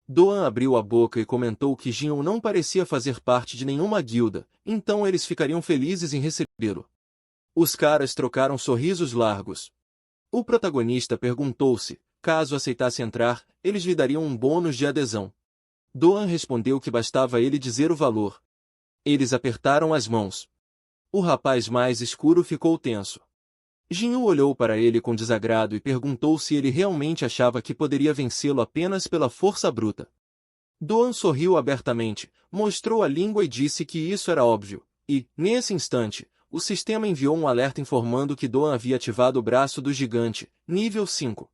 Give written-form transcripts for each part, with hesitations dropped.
Doan abriu a boca e comentou que Jinwoo não parecia fazer parte de nenhuma guilda, então eles ficariam felizes em recebê-lo. Os caras trocaram sorrisos largos. O protagonista perguntou-se, caso aceitasse entrar, eles lhe dariam um bônus de adesão. Doan respondeu que bastava ele dizer o valor. Eles apertaram as mãos. O rapaz mais escuro ficou tenso. Jinwoo olhou para ele com desagrado e perguntou se ele realmente achava que poderia vencê-lo apenas pela força bruta. Doan sorriu abertamente, mostrou a língua e disse que isso era óbvio, e, nesse instante, o sistema enviou um alerta informando que Doan havia ativado o braço do gigante, nível 5.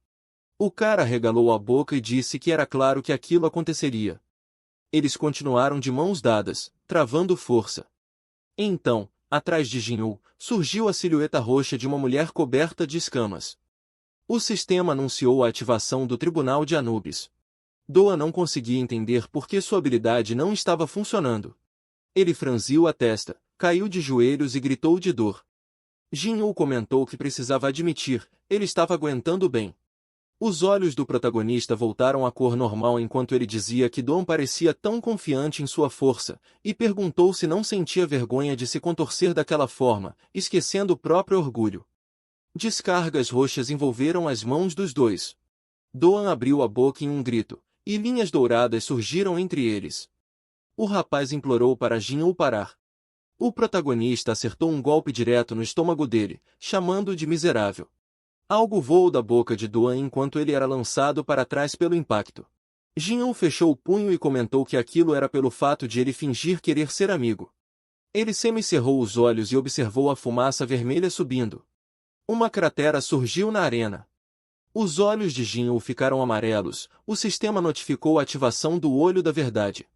O cara regalou a boca e disse que era claro que aquilo aconteceria. Eles continuaram de mãos dadas, travando força. Então, atrás de Jinwoo, surgiu a silhueta roxa de uma mulher coberta de escamas. O sistema anunciou a ativação do Tribunal de Anubis. Doan não conseguia entender por que sua habilidade não estava funcionando. Ele franziu a testa, caiu de joelhos e gritou de dor. Jinwoo comentou que precisava admitir, ele estava aguentando bem. Os olhos do protagonista voltaram à cor normal enquanto ele dizia que Doan parecia tão confiante em sua força, e perguntou se não sentia vergonha de se contorcer daquela forma, esquecendo o próprio orgulho. Descargas roxas envolveram as mãos dos dois. Doan abriu a boca em um grito, e linhas douradas surgiram entre eles. O rapaz implorou para Jinwoo parar. O protagonista acertou um golpe direto no estômago dele, chamando-o de miserável. Algo voou da boca de Doan enquanto ele era lançado para trás pelo impacto. Jinwoo fechou o punho e comentou que aquilo era pelo fato de ele fingir querer ser amigo. Ele semicerrou os olhos e observou a fumaça vermelha subindo. Uma cratera surgiu na arena. Os olhos de Jinwoo ficaram amarelos, o sistema notificou a ativação do Olho da Verdade.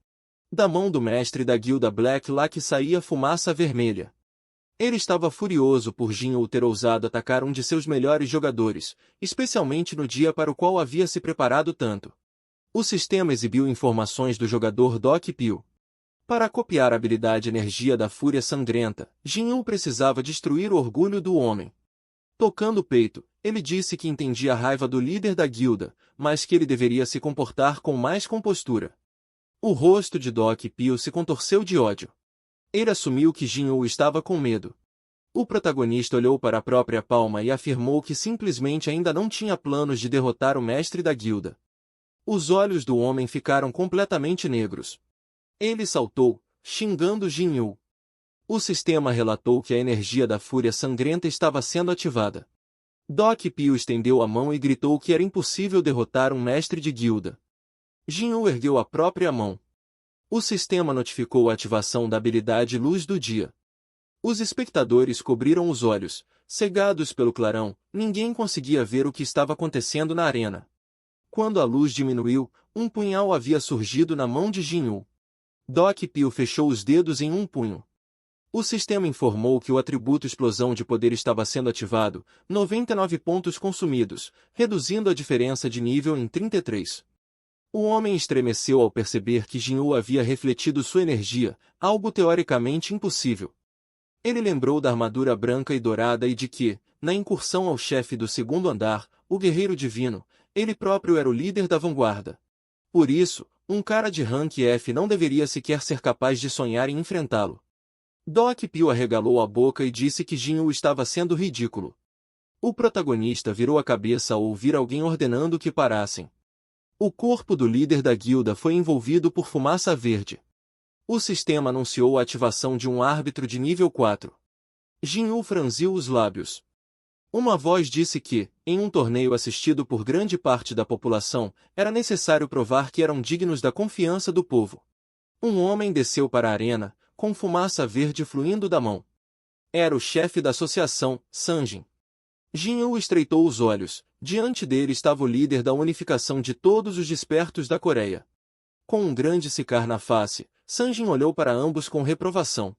Da mão do mestre da guilda Black Luck saía fumaça vermelha. Ele estava furioso por Jinwoo ter ousado atacar um de seus melhores jogadores, especialmente no dia para o qual havia se preparado tanto. O sistema exibiu informações do jogador Doc Pio. Para copiar a habilidade Energia da Fúria Sangrenta, Jinwoo precisava destruir o orgulho do homem. Tocando o peito, ele disse que entendia a raiva do líder da guilda, mas que ele deveria se comportar com mais compostura. O rosto de Doc Pio se contorceu de ódio. Ele assumiu que Jinwoo estava com medo. O protagonista olhou para a própria palma e afirmou que simplesmente ainda não tinha planos de derrotar o mestre da guilda. Os olhos do homem ficaram completamente negros. Ele saltou, xingando Jinwoo. O sistema relatou que a energia da fúria sangrenta estava sendo ativada. Doc Pio estendeu a mão e gritou que era impossível derrotar um mestre de guilda. Jinwoo ergueu a própria mão. O sistema notificou a ativação da habilidade Luz do Dia. Os espectadores cobriram os olhos, cegados pelo clarão, ninguém conseguia ver o que estava acontecendo na arena. Quando a luz diminuiu, um punhal havia surgido na mão de Jinwoo. Doc Pio fechou os dedos em um punho. O sistema informou que o atributo Explosão de Poder estava sendo ativado, 99 pontos consumidos, reduzindo a diferença de nível em 33. O homem estremeceu ao perceber que Jinwoo havia refletido sua energia, algo teoricamente impossível. Ele lembrou da armadura branca e dourada e de que, na incursão ao chefe do segundo andar, o Guerreiro Divino, ele próprio era o líder da vanguarda. Por isso, um cara de rank F não deveria sequer ser capaz de sonhar em enfrentá-lo. Doc Pio arregalou a boca e disse que Jinwoo estava sendo ridículo. O protagonista virou a cabeça ao ouvir alguém ordenando que parassem. O corpo do líder da guilda foi envolvido por fumaça verde. O sistema anunciou a ativação de um árbitro de nível 4. Jinwoo franziu os lábios. Uma voz disse que, em um torneio assistido por grande parte da população, era necessário provar que eram dignos da confiança do povo. Um homem desceu para a arena, com fumaça verde fluindo da mão. Era o chefe da associação, Sanjin. Jinwoo estreitou os olhos. Diante dele estava o líder da unificação de todos os despertos da Coreia. Com um grande cicar na face, Sanjin olhou para ambos com reprovação.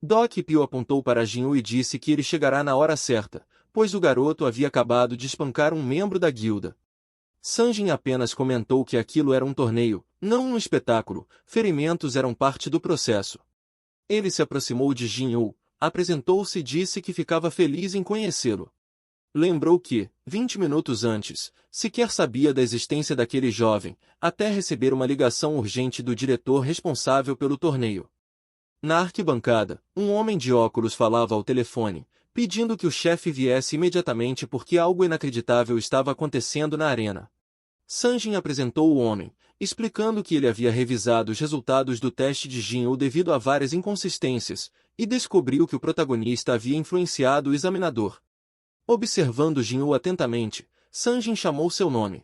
Doc Pio apontou para Jinwoo e disse que ele chegará na hora certa, pois o garoto havia acabado de espancar um membro da guilda. Sanjin apenas comentou que aquilo era um torneio, não um espetáculo, ferimentos eram parte do processo. Ele se aproximou de Jinwoo, apresentou-se e disse que ficava feliz em conhecê-lo. Lembrou que, 20 minutos antes, sequer sabia da existência daquele jovem, até receber uma ligação urgente do diretor responsável pelo torneio. Na arquibancada, um homem de óculos falava ao telefone, pedindo que o chefe viesse imediatamente porque algo inacreditável estava acontecendo na arena. Sanjin apresentou o homem, explicando que ele havia revisado os resultados do teste de Jin-Woo devido a várias inconsistências, e descobriu que o protagonista havia influenciado o examinador. Observando Jin-Woo atentamente, Sanjin chamou seu nome.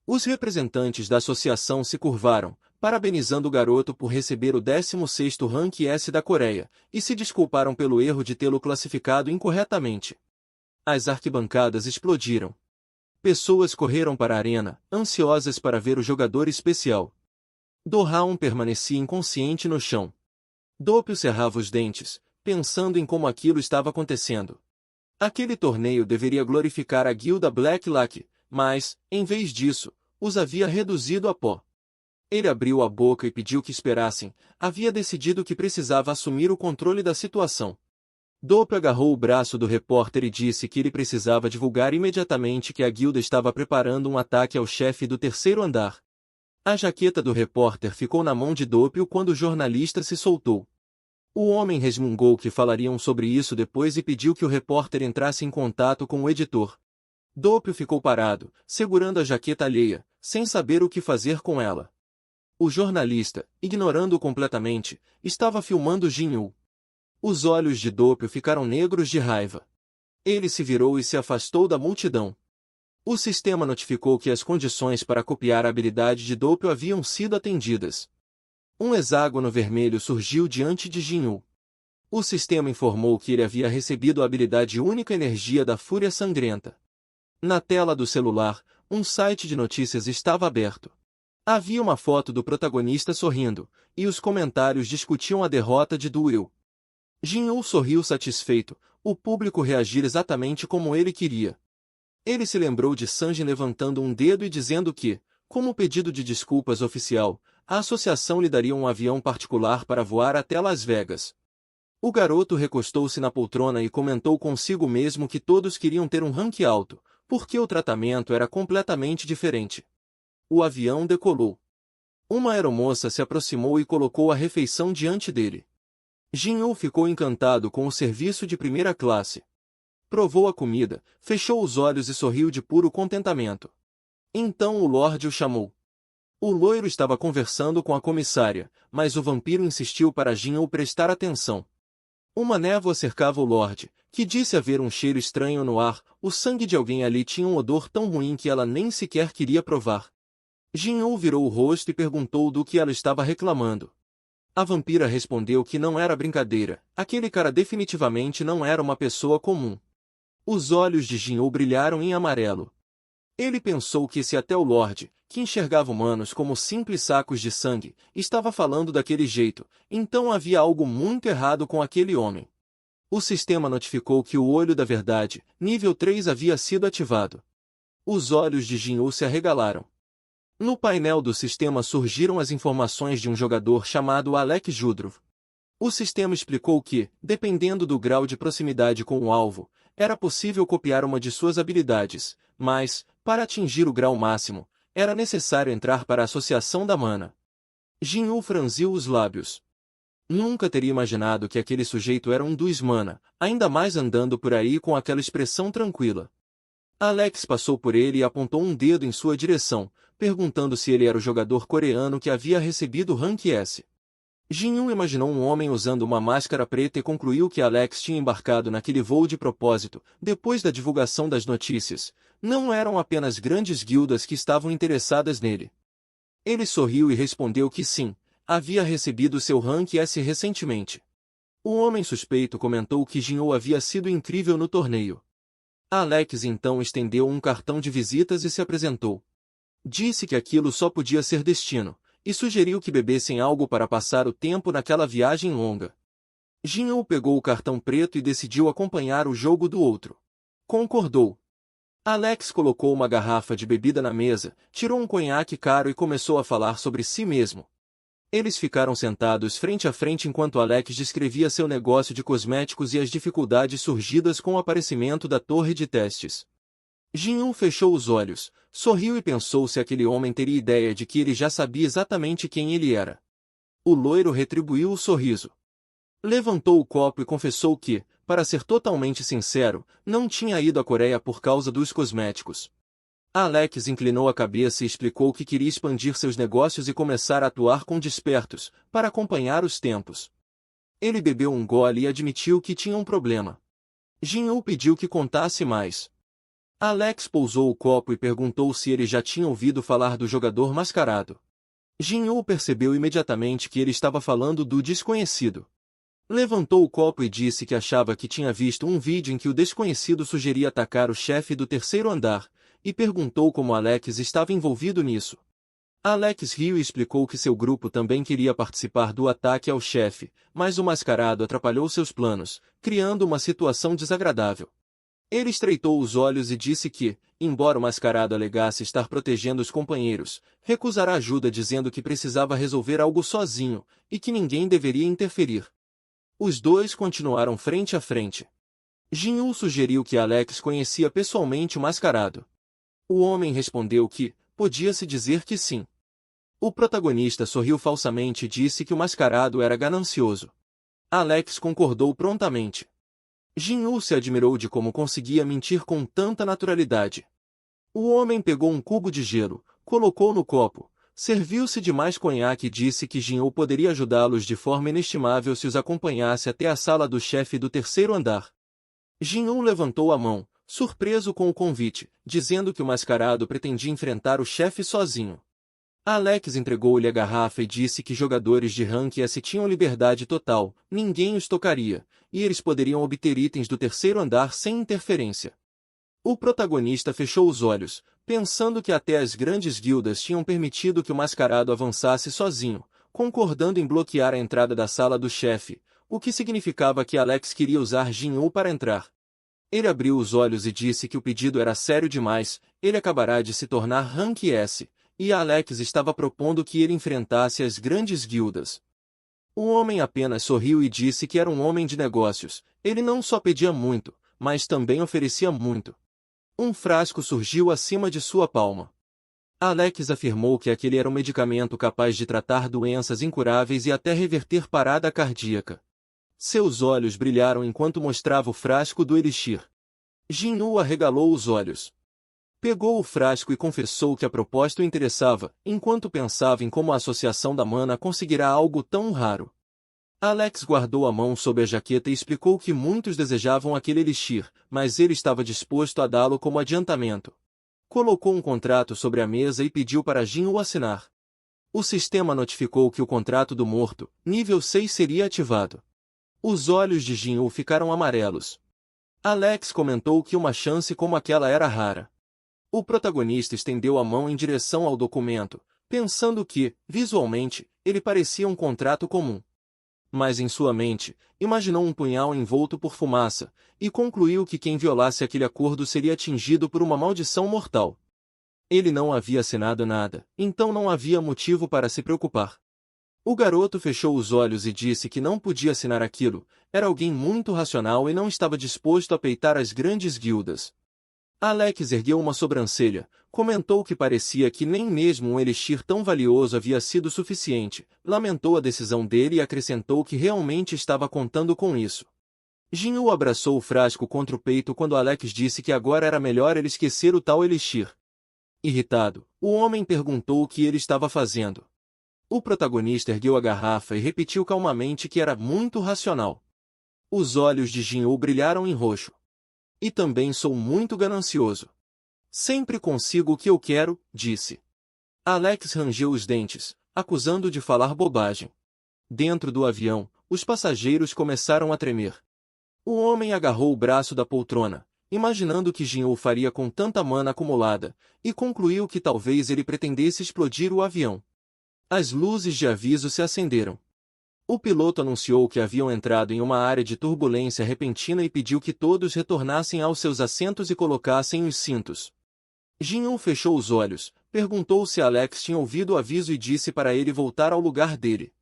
Os representantes da associação se curvaram, parabenizando o garoto por receber o 16º rank S da Coreia, e se desculparam pelo erro de tê-lo classificado incorretamente. As arquibancadas explodiram. Pessoas correram para a arena, ansiosas para ver o jogador especial. Do-Raon permanecia inconsciente no chão. Doppio cerrava os dentes, pensando em como aquilo estava acontecendo. Aquele torneio deveria glorificar a guilda Black Luck, mas, em vez disso, os havia reduzido a pó. Ele abriu a boca e pediu que esperassem, havia decidido que precisava assumir o controle da situação. Doppio agarrou o braço do repórter e disse que ele precisava divulgar imediatamente que a guilda estava preparando um ataque ao chefe do terceiro andar. A jaqueta do repórter ficou na mão de Doppio quando o jornalista se soltou. O homem resmungou que falariam sobre isso depois e pediu que o repórter entrasse em contato com o editor. Doppio ficou parado, segurando a jaqueta alheia, sem saber o que fazer com ela. O jornalista, ignorando-o completamente, estava filmando Jin-Woo. Os olhos de Doppio ficaram negros de raiva. Ele se virou e se afastou da multidão. O sistema notificou que as condições para copiar a habilidade de Doppio haviam sido atendidas. Um hexágono vermelho surgiu diante de Jin-Woo. O sistema informou que ele havia recebido a habilidade única energia da Fúria Sangrenta. Na tela do celular, um site de notícias estava aberto. Havia uma foto do protagonista sorrindo, e os comentários discutiam a derrota de Do-Will. Jin-Woo sorriu satisfeito, o público reagir exatamente como ele queria. Ele se lembrou de Sanjin levantando um dedo e dizendo que, como pedido de desculpas oficial, a associação lhe daria um avião particular para voar até Las Vegas. O garoto recostou-se na poltrona e comentou consigo mesmo que todos queriam ter um rank alto, porque o tratamento era completamente diferente. O avião decolou. Uma aeromoça se aproximou e colocou a refeição diante dele. Jin-Woo ficou encantado com o serviço de primeira classe. Provou a comida, fechou os olhos e sorriu de puro contentamento. Então o Lorde o chamou. O loiro estava conversando com a comissária, mas o vampiro insistiu para Jin-Woo prestar atenção. Uma névoa cercava o Lorde, que disse haver um cheiro estranho no ar, o sangue de alguém ali tinha um odor tão ruim que ela nem sequer queria provar. Jin-Woo virou o rosto e perguntou do que ela estava reclamando. A vampira respondeu que não era brincadeira, aquele cara definitivamente não era uma pessoa comum. Os olhos de Jin-Woo brilharam em amarelo. Ele pensou que se até o Lorde, que enxergava humanos como simples sacos de sangue, estava falando daquele jeito, então havia algo muito errado com aquele homem. O sistema notificou que o Olho da Verdade, nível 3 havia sido ativado. Os olhos de Jin-Woo se arregalaram. No painel do sistema surgiram as informações de um jogador chamado Alec Judrov. O sistema explicou que, dependendo do grau de proximidade com o alvo, era possível copiar uma de suas habilidades, mas, para atingir o grau máximo, era necessário entrar para a Associação da Mana. Jin-Woo franziu os lábios. Nunca teria imaginado que aquele sujeito era um dos Mana, ainda mais andando por aí com aquela expressão tranquila. Alex passou por ele e apontou um dedo em sua direção, perguntando se ele era o jogador coreano que havia recebido o rank S. Jin-Woo imaginou um homem usando uma máscara preta e concluiu que Alex tinha embarcado naquele voo de propósito, depois da divulgação das notícias. Não eram apenas grandes guildas que estavam interessadas nele. Ele sorriu e respondeu que sim, havia recebido seu rank S recentemente. O homem suspeito comentou que Jin-Woo havia sido incrível no torneio. Alex então estendeu um cartão de visitas e se apresentou. Disse que aquilo só podia ser destino, e sugeriu que bebessem algo para passar o tempo naquela viagem longa. Jin-Woo pegou o cartão preto e decidiu acompanhar o jogo do outro. Concordou. Alex colocou uma garrafa de bebida na mesa, tirou um conhaque caro e começou a falar sobre si mesmo. Eles ficaram sentados frente a frente enquanto Alex descrevia seu negócio de cosméticos e as dificuldades surgidas com o aparecimento da torre de testes. Jin-Yu fechou os olhos, sorriu e pensou se aquele homem teria ideia de que ele já sabia exatamente quem ele era. O loiro retribuiu o sorriso. Levantou o copo e confessou que, para ser totalmente sincero, não tinha ido à Coreia por causa dos cosméticos. Alex inclinou a cabeça e explicou que queria expandir seus negócios e começar a atuar com despertos, para acompanhar os tempos. Ele bebeu um gole e admitiu que tinha um problema. Jin-Yu pediu que contasse mais. Alex pousou o copo e perguntou se ele já tinha ouvido falar do jogador mascarado. Jin-Yu percebeu imediatamente que ele estava falando do desconhecido. Levantou o copo e disse que achava que tinha visto um vídeo em que o desconhecido sugeria atacar o chefe do terceiro andar, e perguntou como Alex estava envolvido nisso. Alex riu e explicou que seu grupo também queria participar do ataque ao chefe, mas o mascarado atrapalhou seus planos, criando uma situação desagradável. Ele estreitou os olhos e disse que, embora o mascarado alegasse estar protegendo os companheiros, recusará ajuda dizendo que precisava resolver algo sozinho, e que ninguém deveria interferir. Os dois continuaram frente a frente. Jin-Yu sugeriu que Alex conhecia pessoalmente o mascarado. O homem respondeu que, podia-se dizer que sim. O protagonista sorriu falsamente e disse que o mascarado era ganancioso. Alex concordou prontamente. Jin-Yu se admirou de como conseguia mentir com tanta naturalidade. O homem pegou um cubo de gelo, colocou no copo, serviu-se de mais conhaque e disse que Jin-Yu poderia ajudá-los de forma inestimável se os acompanhasse até a sala do chefe do terceiro andar. Jin-Yu levantou a mão, surpreso com o convite, dizendo que o mascarado pretendia enfrentar o chefe sozinho. Alex entregou-lhe a garrafa e disse que jogadores de rank S tinham liberdade total, ninguém os tocaria, e eles poderiam obter itens do terceiro andar sem interferência. O protagonista fechou os olhos, pensando que até as grandes guildas tinham permitido que o mascarado avançasse sozinho, concordando em bloquear a entrada da sala do chefe, o que significava que Alex queria usar Jin-Yu para entrar. Ele abriu os olhos e disse que o pedido era sério demais, ele acabará de se tornar Rank S, e Alex estava propondo que ele enfrentasse as grandes guildas. O homem apenas sorriu e disse que era um homem de negócios, ele não só pedia muito, mas também oferecia muito. Um frasco surgiu acima de sua palma. Alex afirmou que aquele era um medicamento capaz de tratar doenças incuráveis e até reverter parada cardíaca. Seus olhos brilharam enquanto mostrava o frasco do elixir. Jin-Yu arregalou os olhos. Pegou o frasco e confessou que a proposta o interessava, enquanto pensava em como a associação da mana conseguirá algo tão raro. Alex guardou a mão sob a jaqueta e explicou que muitos desejavam aquele elixir, mas ele estava disposto a dá-lo como adiantamento. Colocou um contrato sobre a mesa e pediu para Jin-Yu assinar. O sistema notificou que o contrato do morto, nível 6, seria ativado. Os olhos de Jin-Yu ficaram amarelos. Alex comentou que uma chance como aquela era rara. O protagonista estendeu a mão em direção ao documento, pensando que, visualmente, ele parecia um contrato comum. Mas em sua mente, imaginou um punhal envolto por fumaça, e concluiu que quem violasse aquele acordo seria atingido por uma maldição mortal. Ele não havia assinado nada, então não havia motivo para se preocupar. O garoto fechou os olhos e disse que não podia assinar aquilo, era alguém muito racional e não estava disposto a peitar as grandes guildas. Alex ergueu uma sobrancelha, comentou que parecia que nem mesmo um elixir tão valioso havia sido suficiente, lamentou a decisão dele e acrescentou que realmente estava contando com isso. Jin-Yu abraçou o frasco contra o peito quando Alex disse que agora era melhor ele esquecer o tal elixir. Irritado, o homem perguntou o que ele estava fazendo. O protagonista ergueu a garrafa e repetiu calmamente que era muito racional. Os olhos de Jin-Yu brilharam em roxo. E também sou muito ganancioso. Sempre consigo o que eu quero, disse. Alex rangeu os dentes, acusando-o de falar bobagem. Dentro do avião, os passageiros começaram a tremer. O homem agarrou o braço da poltrona, imaginando que Jin-Yu faria com tanta mana acumulada, e concluiu que talvez ele pretendesse explodir o avião. As luzes de aviso se acenderam. O piloto anunciou que haviam entrado em uma área de turbulência repentina e pediu que todos retornassem aos seus assentos e colocassem os cintos. Jin-Yu fechou os olhos, perguntou se Alex tinha ouvido o aviso e disse para ele voltar ao lugar dele.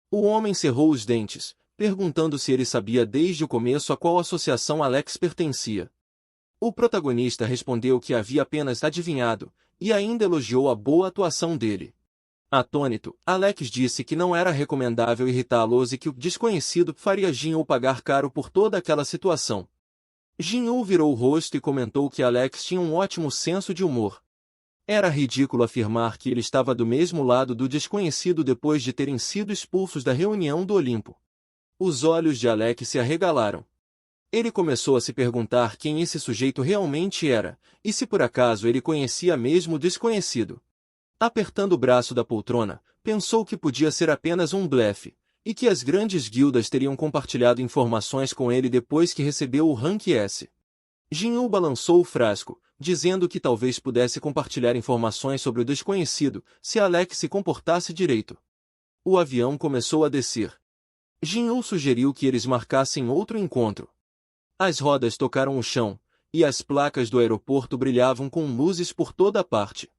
O homem cerrou os dentes, perguntando se ele sabia desde o começo a qual associação Alex pertencia. O protagonista respondeu que havia apenas adivinhado, e ainda elogiou a boa atuação dele. Atônito, Alex disse que não era recomendável irritá-los e que o desconhecido faria Jin-Woo pagar caro por toda aquela situação. Jin-Woo virou o rosto e comentou que Alex tinha um ótimo senso de humor. Era ridículo afirmar que ele estava do mesmo lado do desconhecido depois de terem sido expulsos da reunião do Olimpo. Os olhos de Alex se arregalaram. Ele começou a se perguntar quem esse sujeito realmente era, e se por acaso ele conhecia mesmo o desconhecido. Apertando o braço da poltrona, pensou que podia ser apenas um blefe, e que as grandes guildas teriam compartilhado informações com ele depois que recebeu o rank S. Jin-Woo balançou o frasco, dizendo que talvez pudesse compartilhar informações sobre o desconhecido, se Alex se comportasse direito. O avião começou a descer. Jin-Woo sugeriu que eles marcassem outro encontro. As rodas tocaram o chão, e as placas do aeroporto brilhavam com luzes por toda parte.